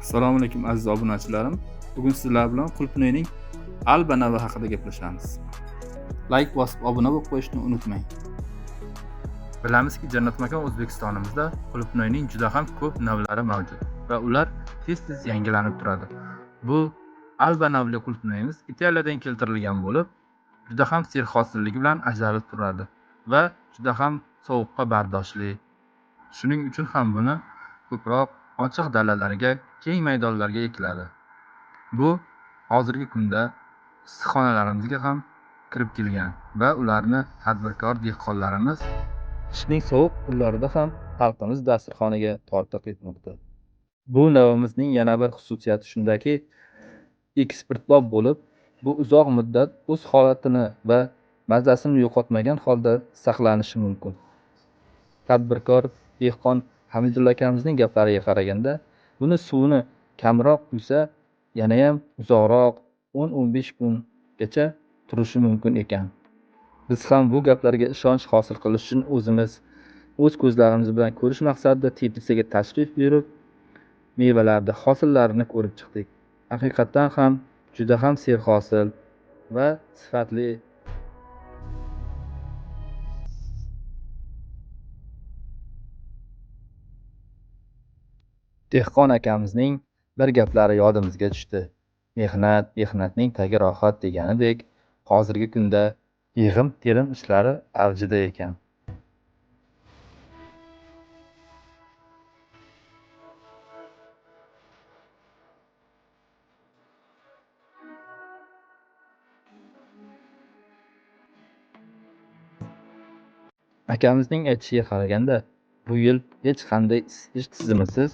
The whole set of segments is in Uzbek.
Assalomu alaykum aziz obunachilarim. Bugun sizlar bilan Qulupnayning Alba navi haqida gaplashamiz. Like bosib obuna bo'lib qo'yishni unutmang. Bilamizki, Jannat makon O'zbekistonimizda Qulupnayning juda ham ko'p navlari mavjud va ular tez-tez yangilanib turadi. Bu Alba navli qulupnayimiz Italiyadan keltirilgan bo'lib, juda ham serhosilligi bilan ajralib turadi va juda ham sovuqqa bardoshli. Shuning uchun ham buni ko'proq ochiq dalalarga, keng maydonlarga ekiladi. Bu hozirgi kunda issiqxonalarimizga ham kirib kelgan va ularni tadbirkor dehqonlarimiz qishning sovuq kunlarida ham xalqimiz dasturxoniga tortiq etmoqda. Bu navimizning yana bir xususiyati shundaki, eksportbop bo'lib, bu uzoq muddat o'z holatini va mazasini yo'qotmagan holda saqlanishi mumkin. Tadbirkor dehqon Hamidulla akamizning gaplariga qaraganda, buni suvni kamroq quysa, yanayam uzoqroq 10-15 kungacha turishi mumkin ekan. Biz ham bu gaplarga ishonch hosil qilish uchun o'z ko'zlarimiz bilan ko'rish maqsadida Tbilisiga tashrif buyurib, mevalarni hosillarini ko'rib chiqdik. Haqiqatan ham juda ham serhosil va sifatli. Dehqon akamizning bir gaplari yodimizga tushdi. Mehnatning tagi rohat deganidek, hozirgi kunda yig'im-terim ishlari avjida ekan. Akamizning aytishiga qaraganda, bu yil hech qanday isitish tizimisiz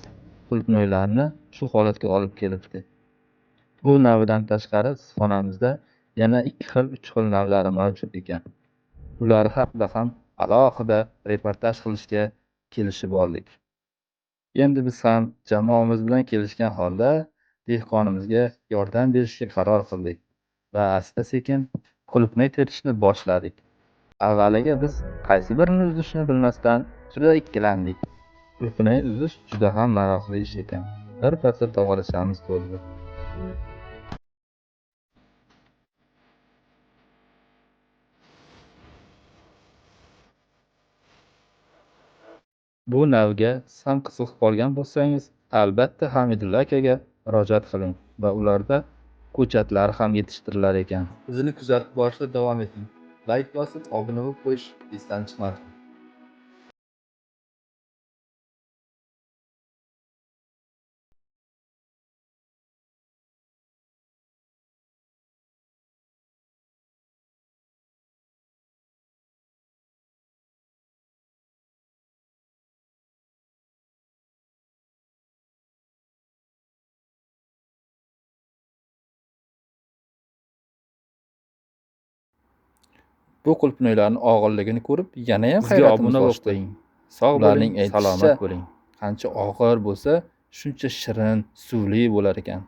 qulupnaylarni shu holatga olib kelibdi. Bu navidan tashqari issiqxonamizda yana 2 xil, 3 xil navlari mavjud ekan. Ular haqida ham alohida reportaj qilishga kelishib oldik. Endi biz ham jamoamiz bilan kelishgan holda dehqonimizga yordam berishga qaror qildik va asta-sekin qulupnay terishni boshladik. Avvaliga biz qaysi birini uzishni bilmasdan juda ikkilandik. Qulupnay uzish juda ham maroqli ish ekan. Bir pasir to'g'rashamiz bo'ldi. Bu navga siz ham qiziqib qolgan bo'lsangiz, albatta Hamidulla akaga murojaat qiling va ularda ko'chatlari ham yetishtirilar ekan. Bizini kuzatib borishda davom eting. Like bosib, obuna bo'lib qo'yish esdan chiqmasin. Bu qulupnaylarning og'irligini ko'rib, yanayam hayratimiz oshdi. Sog' bo'ling, salomat bo'ling. Qancha og'ir bo'lsa, shuncha shirin, suvli bo'lar ekan.